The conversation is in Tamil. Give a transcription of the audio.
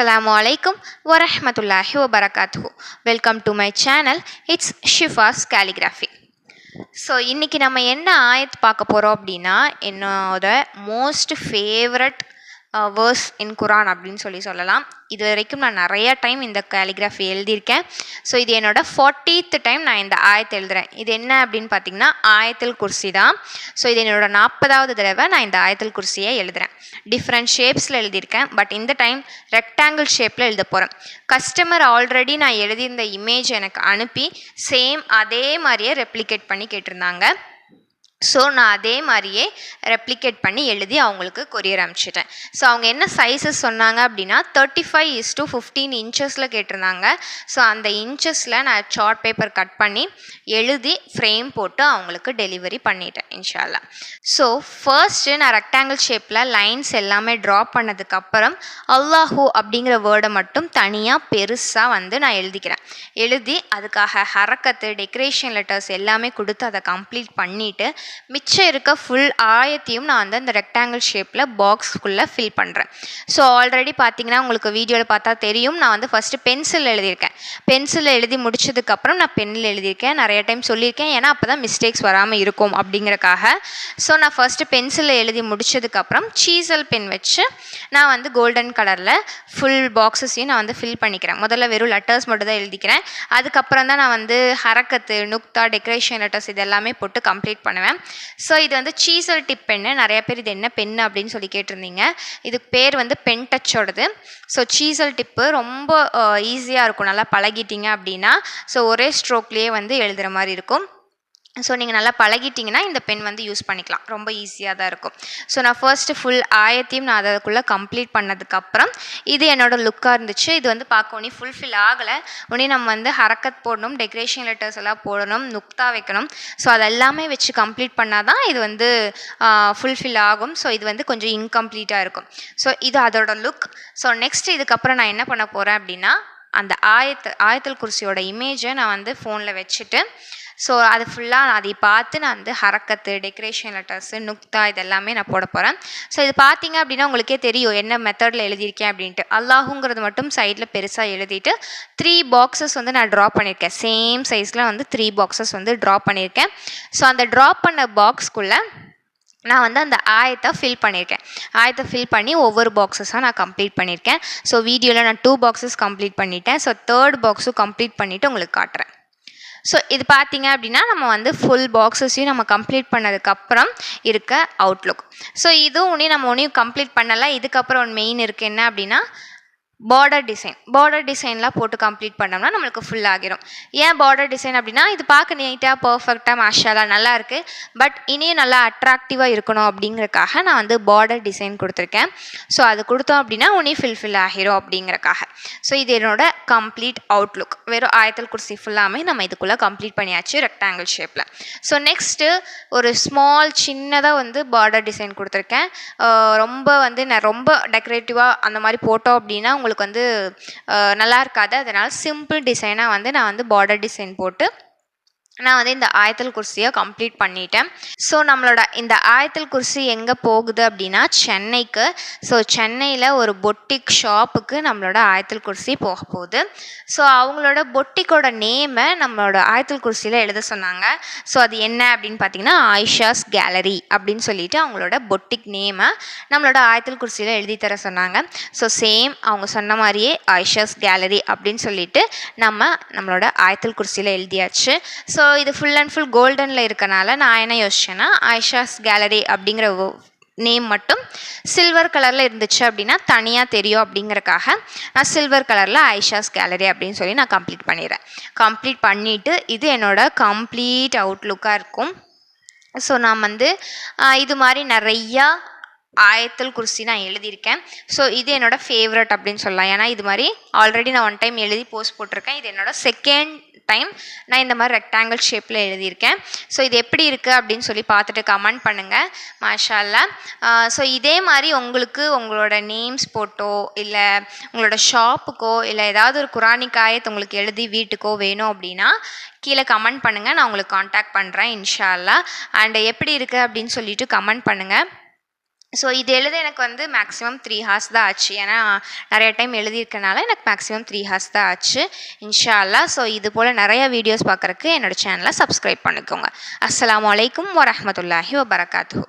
Assalamu alaikum wa rahmatullahi wa barakatuhu. Welcome to my channel. It's Shifa's Calligraphy. So இன்றைக்கி நம்ம என்ன ஆயத்து பார்க்க போகிறோம் அப்படின்னா, என்னோட மோஸ்ட் ஃபேவரட் வேர்ஸ் இன் குரான் அப்படின்னு சொல்லலாம். இது வரைக்கும் நான் நிறையா டைம் இந்த கேலிகிராஃபி எழுதியிருக்கேன். ஸோ இது என்னோட 40th டைம் நான் இந்த ஆயத்தை எழுதுகிறேன். இது என்ன அப்படின்னு பார்த்தீங்கன்னா ஆயத்துல் குர்சி தான். ஸோ இது என்னோட 40வது தடவை நான் இந்த ஆயத்துல் குர்சியை எழுதுகிறேன். டிஃப்ரெண்ட் ஷேப்ஸில் எழுதியிருக்கேன். பட் இந்த டைம் ரெக்டாங்கிள் ஷேப்பில் எழுத போகிறேன். கஸ்டமர் ஆல்ரெடி நான் எழுதியிருந்த இமேஜ் எனக்கு அனுப்பி சேம் அதே மாதிரியே ரெப்ளிகேட் பண்ணி கேட்டிருந்தாங்க. ஸோ நான் அதே மாதிரியே ரெப்ளிகேட் பண்ணி எழுதி அவங்களுக்கு கொரியர் அனுப்பிச்சிட்டேன். ஸோ அவங்க என்ன சைஸஸ் சொன்னாங்க அப்படின்னா 35:15 இன்ச்சஸில் கேட்டிருந்தாங்க. ஸோ அந்த இன்ச்சஸில் நான் சார்ட் பேப்பர் கட் பண்ணி எழுதி ஃப்ரேம் போட்டு அவங்களுக்கு டெலிவரி பண்ணிட்டேன் இன்ஷா அல்லாஹ். ஸோ ஃபர்ஸ்ட்டு நான் ரெக்டாங்கிள் ஷேப்பில் லைன்ஸ் எல்லாமே ட்ரா பண்ணதுக்கப்புறம் அல்லாஹூ அப்படிங்கிற வேர்டை மட்டும் தனியாக பெருசாக நான் எழுதி அதுக்காக ஹரக்கத்து டெக்கரேஷன் லெட்டர்ஸ் எல்லாமே கொடுத்து அதை கம்ப்ளீட் பண்ணிவிட்டு மிச்சம் இருக்க ஃபுல் ஆயத்தையும் நான் அந்த ரெக்டாங்கிள் ஷேப்பில் பாக்ஸ்க்குள்ளே ஃபில் பண்ணுறேன். ஸோ ஆல்ரெடி பார்த்தீங்கன்னா உங்களுக்கு வீடியோவில் பார்த்தா தெரியும், நான் ஃபஸ்ட்டு பென்சில் எழுதியிருக்கேன். பென்சிலில் எழுதி முடிச்சதுக்கப்புறம் நான் பென்னில் எழுதியிருக்கேன். நிறைய டைம் சொல்லியிருக்கேன், ஏன்னா அப்போ தான் மிஸ்டேக்ஸ் வராமல் இருக்கும் அப்படிங்கிறக்காக. ஸோ நான் ஃபஸ்ட்டு பென்சிலில் எழுதி முடிச்சதுக்கப்புறம் சீசல் பென் வச்சு நான் கோல்டன் கலரில் ஃபுல் பாக்ஸஸையும் நான் ஃபில் பண்ணிக்கிறேன். முதல்ல வெறும் லெட்டர்ஸ் மட்டும் தான் எழுதிக்கிறேன். அதுக்கப்புறம் தான் நான் ஹரக்கத்து நுக்தா டெக்கரேஷன் லெட்டர்ஸ் இது எல்லாமே போட்டு கம்ப்ளீட் பண்ணுவேன். ஸோ இது சீசல் டிப் பென்னு. நிறைய பேர் இது என்ன பென்னு அப்படின்னு சொல்லி கேட்டிருந்தீங்க. இதுக்கு பேர் பென் டச்சோடது. ஸோ சீசல் டிப்பு ரொம்ப ஈஸியாக இருக்கும், நல்லா பழகிட்டீங்க அப்படின்னா. ஸோ ஒரே ஸ்ட்ரோக்லேயே எழுதுகிற மாதிரி இருக்கும். ஸோ நீங்கள் நல்லா பழகிட்டிங்கன்னா இந்த பென் யூஸ் பண்ணிக்கலாம், ரொம்ப ஈஸியாக தான் இருக்கும். ஸோ நான் ஃபர்ஸ்ட்டு ஃபுல் ஆயத்தையும் நான் அதுக்குள்ளே கம்ப்ளீட் பண்ணதுக்கப்புறம் இது என்னோடய லுக்காக இருந்துச்சு. இது பார்க்க ஒன்றி ஃபுல்ஃபில் ஆகலை. ஒன்றி நம்ம ஹரக்கத் போடணும், டெக்கரேஷன் லெட்டர்ஸ் எல்லாம் போடணும், நுக்தா வைக்கணும். ஸோ அதெல்லாமே வச்சு கம்ப்ளீட் பண்ணால் தான் இது ஃபுல்ஃபில் ஆகும். ஸோ இது கொஞ்சம் இன்கம்ப்ளீட்டாக இருக்கும். ஸோ இது அதோட லுக். ஸோ நெக்ஸ்ட் இதுக்கப்புறம் நான் என்ன பண்ண போகிறேன் அப்படின்னா, அந்த ஆயத்துல் குர்சியோட இமேஜை நான் ஃபோனில் வச்சுட்டு ஸோ அது ஃபுல்லாக அதை பார்த்து நான் ஹரக்கத்து டெக்கரேஷன் லெட்டர்ஸு நுக்தா இதெல்லாமே நான் போட போகிறேன். ஸோ இது பார்த்தீங்க அப்படின்னா உங்களுக்கே தெரியும் என்ன மெத்தடில் எழுதியிருக்கேன் அப்படின்ட்டு. அல்லாஹுங்கிறது மட்டும் சைடில் பெருசாக எழுதிட்டு 3 பாக்ஸஸ் நான் ட்ரா பண்ணியிருக்கேன். சேம் சைஸில் 3 பாக்ஸஸ் ட்ரா பண்ணியிருக்கேன். ஸோ அந்த ட்ரா பண்ண பாக்ஸ்க்குள்ளே நான் அந்த ஆயத்தை ஃபில் பண்ணியிருக்கேன். ஆயத்தை ஃபில் பண்ணி ஒவ்வொரு பாக்ஸஸாக நான் கம்ப்ளீட் பண்ணியிருக்கேன். ஸோ வீடியோவில் நான் 2 பாக்ஸஸ் கம்ப்ளீட் பண்ணிட்டேன். ஸோ 3rd பாக்ஸும் கம்ப்ளீட் பண்ணிவிட்டு உங்களுக்கு காட்டுறேன். ஸோ இது பார்த்தீங்க அப்படின்னா நம்ம ஃபுல் பாக்ஸஸையும் நம்ம கம்ப்ளீட் பண்ணதுக்கப்புறம் இருக்க அவுட்லுக். ஸோ இதுவும் நம்ம கம்ப்ளீட் பண்ணலை. இதுக்கப்புறம் மெயின் இருக்குது என்ன அப்படின்னா பார்டர் டிசைன்லாம் போட்டு கம்ப்ளீட் பண்ணோம்னா நம்மளுக்கு ஃபுல் ஆகிரும். ஏன் பார்டர் டிசைன் அப்படின்னா இது பார்க்க நீட்டாக பர்ஃபெக்டாக மாஷாலா நல்லா இருக்குது. பட் இனியும் நல்லா அட்ராக்டிவாக இருக்கணும் அப்படிங்கிறக்காக நான் பார்டர் டிசைன் கொடுத்துருக்கேன். ஸோ அது கொடுத்தோம் அப்படின்னா ஃபுல்ஃபில் ஆகிரும் அப்படிங்கிறக்காக. ஸோ இது என்னோட கம்ப்ளீட் அவுட்லுக். வெறும் ஆயத்துல் குர்சி ஃபுல்லாமே நம்ம இதுக்குள்ளே கம்ப்ளீட் பண்ணியாச்சு ரெக்டாங்கிள் ஷேப்பில். ஸோ நெக்ஸ்ட்டு ஒரு ஸ்மால் சின்னதாக பார்டர் டிசைன் கொடுத்துருக்கேன். ரொம்ப நான் ரொம்ப டெக்கரேட்டிவாக அந்த மாதிரி போட்டோம் அப்படின்னா உங்களுக்கு நல்லா இருக்காது. அதனால் சிம்பிள் டிசைனாக நான் பார்டர் டிசைன் போட்டு நான் இந்த ஆயத்துல் குர்சியை கம்ப்ளீட் பண்ணிட்டேன். ஸோ நம்மளோட இந்த ஆயத்துல் குர்சி எங்கே போகுது அப்படின்னா சென்னைக்கு. ஸோ சென்னையில் ஒரு பொட்டிக் ஷாப்புக்கு நம்மளோட ஆயத்துல் குர்சி போக போகுது. ஸோ அவங்களோட பொட்டிக்கோட நேமை நம்மளோட ஆயத்துல் குர்சியில் எழுத சொன்னாங்க. ஸோ அது என்ன அப்படின்னு பார்த்தீங்கன்னா ஆயிஷாஸ் கேலரி அப்படின்னு சொல்லிட்டு அவங்களோட பொட்டிக் நேமை நம்மளோட ஆயத்துல் குர்சியில் எழுதி தர சொன்னாங்க. ஸோ சேம் அவங்க சொன்ன மாதிரியே ஆயிஷாஸ் கேலரி அப்படின்னு சொல்லிட்டு நம்மளோட ஆயத்துல் குர்சியில் எழுதியாச்சு. ஸோ இது ஃபுல் அண்ட் ஃபுல் கோல்டனில் இருக்கனால நான் என்ன யோசிச்சேன்னா ஆயிஷாஸ் கேலரி அப்படிங்கிற நேம் மட்டும் சில்வர் கலரில் இருந்துச்சு அப்படின்னா தனியாக தெரியும் அப்படிங்கிறக்காக நான் சில்வர் கலரில் ஆயிஷாஸ் கேலரி அப்படின்னு சொல்லி நான் கம்ப்ளீட் பண்ணிடுறேன். கம்ப்ளீட் பண்ணிவிட்டு இது என்னோடய கம்ப்ளீட் அவுட்லுக்காக இருக்கும். ஸோ நான் இது மாதிரி நிறையா ஆயத்துல் குர்சி நான் எழுதியிருக்கேன். ஸோ இது என்னோடய ஃபேவரட் அப்படின்னு சொல்லலாம். ஏன்னா இது மாதிரி ஆல்ரெடி நான் 1 டைம் எழுதி போஸ்ட் போட்டிருக்கேன். இது என்னோடய 2nd டைம் நான் இந்த மாதிரி ரெக்டாங்கிள் ஷேப்பில் எழுதியிருக்கேன். ஸோ இது எப்படி இருக்குது அப்படின்னு சொல்லி பார்த்துட்டு கமெண்ட் பண்ணுங்கள். மாஷா அல்லாஹ். ஸோ இதே மாதிரி உங்களுக்கு உங்களோட நேம்ஸ் போட்டோ இல்லை உங்களோட ஷாப்புக்கோ இல்லை ஏதாவது ஒரு குரானிக் ஆயத் உங்களுக்கு எழுதி வீட்டுக்கோ வேணும் அப்படின்னா கீழே கமெண்ட் பண்ணுங்கள். நான் உங்களுக்கு காண்டாக்ட் பண்ணுறேன் இன்ஷா அல்லாஹ். அண்ட் எப்படி இருக்குது அப்படின்னு சொல்லிட்டு கமெண்ட் பண்ணுங்கள். ஸோ இது எழுத எனக்கு வந்து மேக்ஸிமம் 3 ஹார்ஸ் தான் ஆச்சு. ஏன்னா நிறைய டைம் எழுதியிருக்கனால எனக்கு மேக்ஸிமம் 3 ஹார்ஸ் தான் ஆச்சு. இன்ஷா அல்லாஹ். ஸோ இது போல் நிறைய வீடியோஸ் பார்க்குறக்கு என்னோடய சேனலை சப்ஸ்கிரைப் பண்ணிக்கோங்க. அஸ்ஸலாமு அலைக்கும் வரஹ்மத்துல்லாஹி வபரகாத்துஹு.